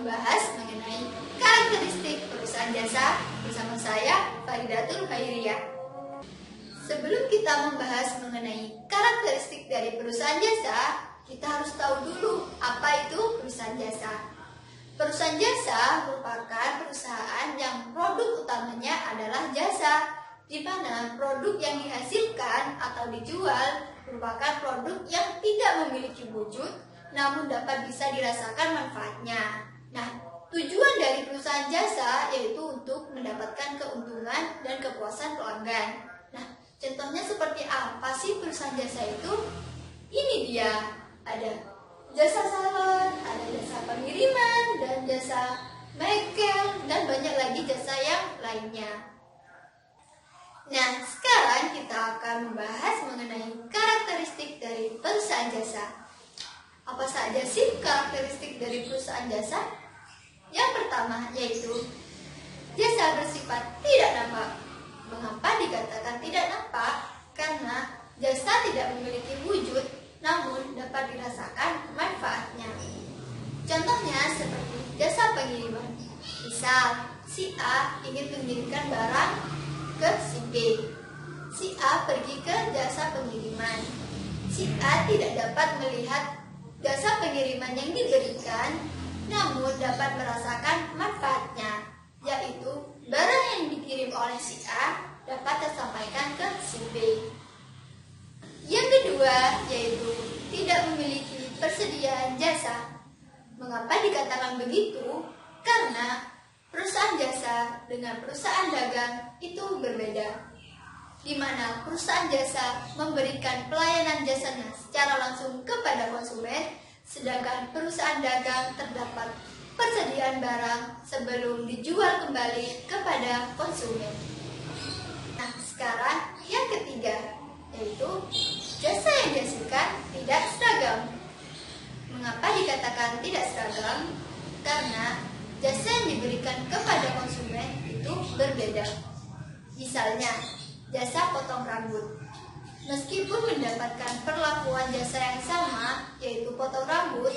membahas mengenai karakteristik perusahaan jasa bersama saya, Faridatul Khairiyah. Sebelum kita membahas mengenai karakteristik dari perusahaan jasa, kita harus tahu dulu apa itu perusahaan jasa. Perusahaan jasa merupakan perusahaan yang produk utamanya adalah jasa, di mana produk yang dihasilkan atau dijual merupakan produk yang tidak memiliki wujud, namun dapat bisa dirasakan manfaatnya. Nah, tujuan dari perusahaan jasa yaitu untuk mendapatkan keuntungan dan kepuasan pelanggan. Nah, contohnya seperti apa sih perusahaan jasa itu? Ini dia, ada jasa salon, ada jasa pengiriman, dan jasa bengkel, dan banyak lagi jasa yang lainnya. Nah, sekarang kita akan membahas mengenai karakteristik dari perusahaan jasa. Apa saja sih karakteristik dari perusahaan jasa? Yang pertama yaitu jasa bersifat tidak nampak. Mengapa dikatakan tidak nampak? Karena jasa tidak memiliki wujud, namun dapat dirasakan manfaatnya. Contohnya seperti jasa pengiriman. Misal, si A ingin mengirimkan barang ke si B. Si A pergi ke jasa pengiriman. Si A tidak dapat melihat jasa pengiriman yang diberikan, namun dapat merasakan manfaatnya, yaitu barang yang dikirim oleh si A dapat tersampaikan ke si B. Yang kedua yaitu tidak memiliki persediaan jasa. Mengapa dikatakan begitu? Karena perusahaan jasa dengan perusahaan dagang itu berbeda, di mana perusahaan jasa memberikan pelayanan jasanya secara langsung kepada konsumen, sedangkan perusahaan dagang terdapat persediaan barang sebelum dijual kembali kepada konsumen. Nah, sekarang yang ketiga yaitu jasa yang dihasilkan tidak seragam. Mengapa dikatakan tidak seragam? Karena jasa yang diberikan kepada konsumen itu berbeda. Misalnya, jasa potong rambut. Meskipun mendapatkan perlakuan jasa yang sama, yaitu potong rambut,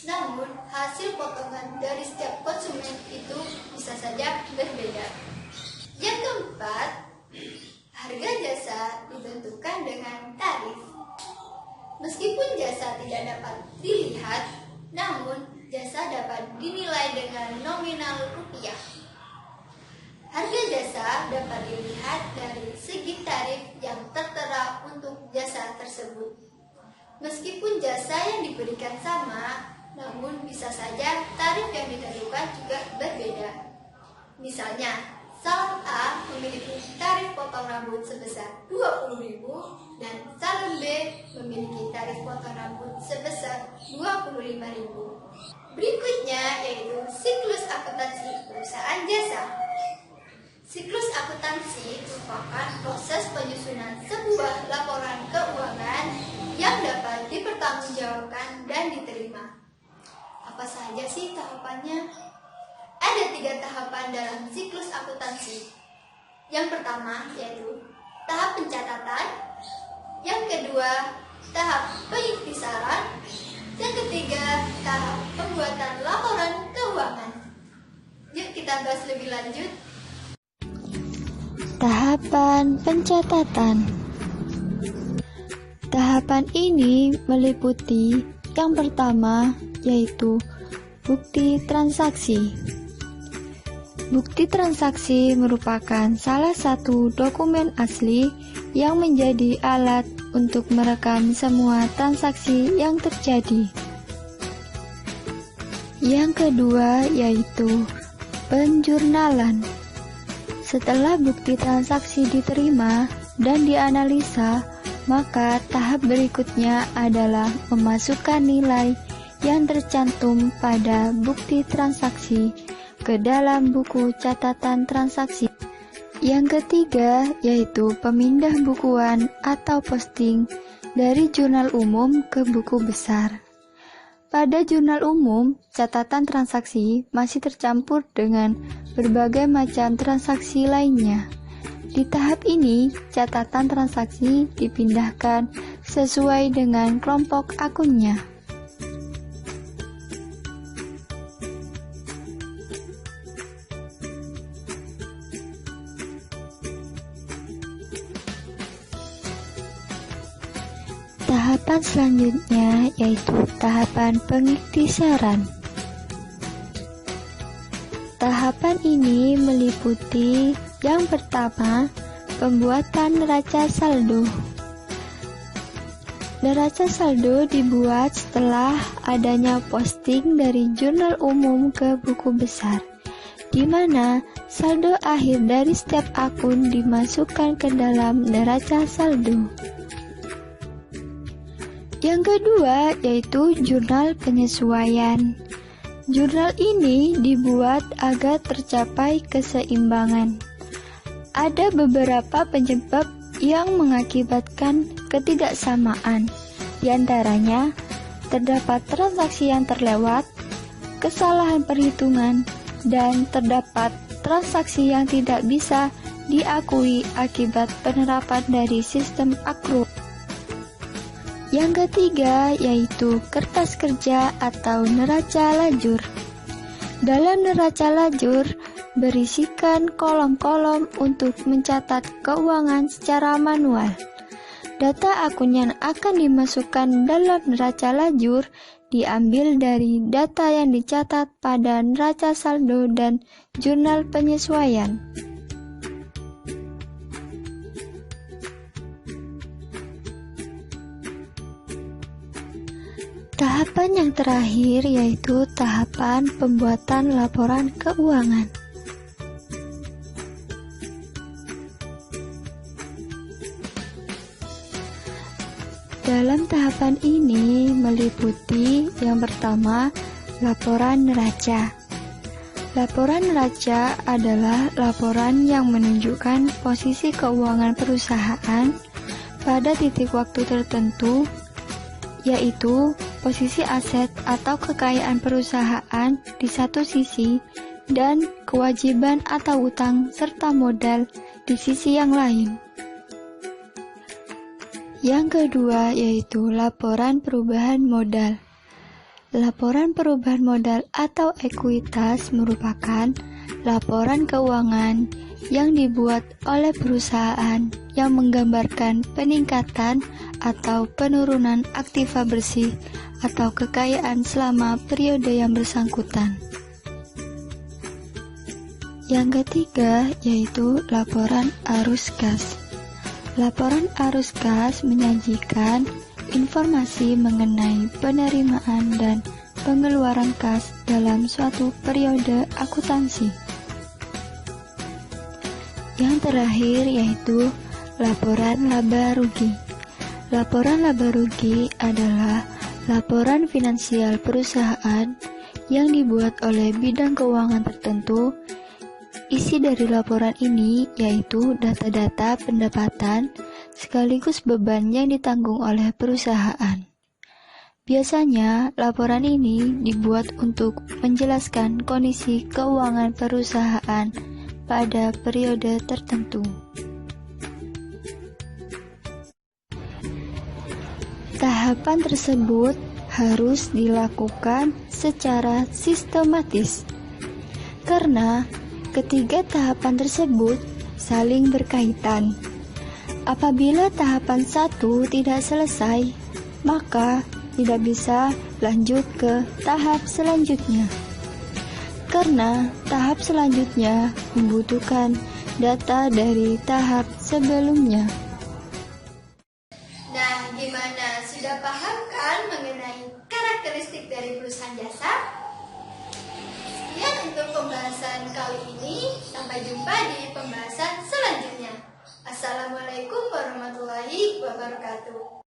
namun hasil potongan dari setiap konsumen itu bisa saja berbeda. Yang keempat, harga jasa ditentukan dengan tarif. Meskipun jasa tidak dapat dilihat, namun jasa dapat dinilai dengan nominal rupiah. Harga jasa dapat dilihat dari segi tarif yang tertera untuk jasa tersebut. Meskipun jasa yang diberikan sama, namun bisa saja tarif yang ditentukan juga berbeda. Misalnya, salon A memiliki tarif potong rambut sebesar 20.000 dan salon B memiliki tarif potong rambut sebesar 25.000. Berikutnya yaitu siklus akuntansi perusahaan jasa. Siklus akuntansi merupakan proses penyusunan sebuah laporan keuangan yang dapat dipertanggungjawabkan dan diterima. Apa saja sih tahapannya? Ada 3 tahapan dalam siklus akuntansi. Yang pertama yaitu tahap pencatatan, yang kedua tahap pengikhtisaran, yang ketiga tahap pembuatan laporan keuangan. Yuk kita bahas lebih lanjut. Tahapan pencatatan. Tahapan ini meliputi yang pertama yaitu bukti transaksi. Bukti transaksi merupakan salah satu dokumen asli yang menjadi alat untuk merekam semua transaksi yang terjadi. Yang kedua yaitu penjurnalan. Setelah bukti transaksi diterima dan dianalisa, maka tahap berikutnya adalah memasukkan nilai yang tercantum pada bukti transaksi ke dalam buku catatan transaksi. Yang ketiga yaitu pemindah bukuan atau posting dari jurnal umum ke buku besar. Pada jurnal umum, catatan transaksi masih tercampur dengan berbagai macam transaksi lainnya. Di tahap ini, catatan transaksi dipindahkan sesuai dengan kelompok akunnya. Tahapan selanjutnya yaitu tahapan pengiktisaran. Tahapan ini meliputi yang pertama, pembuatan neraca saldo. Neraca saldo dibuat setelah adanya posting dari jurnal umum ke buku besar, di mana saldo akhir dari setiap akun dimasukkan ke dalam neraca saldo. Yang kedua yaitu jurnal penyesuaian. Jurnal ini dibuat agar tercapai keseimbangan. Ada beberapa penyebab yang mengakibatkan ketidaksamaan. Di antaranya, terdapat transaksi yang terlewat, kesalahan perhitungan, dan terdapat transaksi yang tidak bisa diakui akibat penerapan dari sistem akrual. Yang ketiga yaitu kertas kerja atau neraca lajur. Dalam neraca lajur berisikan kolom-kolom untuk mencatat keuangan secara manual. Data akun yang akan dimasukkan dalam neraca lajur diambil dari data yang dicatat pada neraca saldo dan jurnal penyesuaian. Tahapan yang terakhir yaitu tahapan pembuatan laporan keuangan. Dalam tahapan ini meliputi yang pertama, laporan neraca. Laporan neraca adalah laporan yang menunjukkan posisi keuangan perusahaan pada titik waktu tertentu, yaitu posisi aset atau kekayaan perusahaan di satu sisi dan kewajiban atau utang serta modal di sisi yang lain. Yang kedua yaitu laporan perubahan modal. Laporan perubahan modal atau ekuitas merupakan laporan keuangan yang dibuat oleh perusahaan yang menggambarkan peningkatan atau penurunan aktiva bersih atau kekayaan selama periode yang bersangkutan. Yang ketiga yaitu laporan arus kas. Laporan arus kas menyajikan informasi mengenai penerimaan dan pengeluaran kas dalam suatu periode akuntansi. Yang terakhir yaitu laporan laba rugi. Laporan laba rugi adalah laporan finansial perusahaan yang dibuat oleh bidang keuangan tertentu. Isi dari laporan ini yaitu data-data pendapatan sekaligus beban yang ditanggung oleh perusahaan. Biasanya, laporan ini dibuat untuk menjelaskan kondisi keuangan perusahaan pada periode tertentu. Tahapan tersebut harus dilakukan secara sistematis, karena ketiga tahapan tersebut saling berkaitan. Apabila tahapan 1 tidak selesai, maka tidak bisa lanjut ke tahap selanjutnya. Karena tahap selanjutnya membutuhkan data dari tahap sebelumnya. Nah, gimana? Sudah paham kan mengenai karakteristik dari perusahaan jasa? Sekian untuk pembahasan kali ini. Sampai jumpa di pembahasan selanjutnya. Assalamualaikum warahmatullahi wabarakatuh.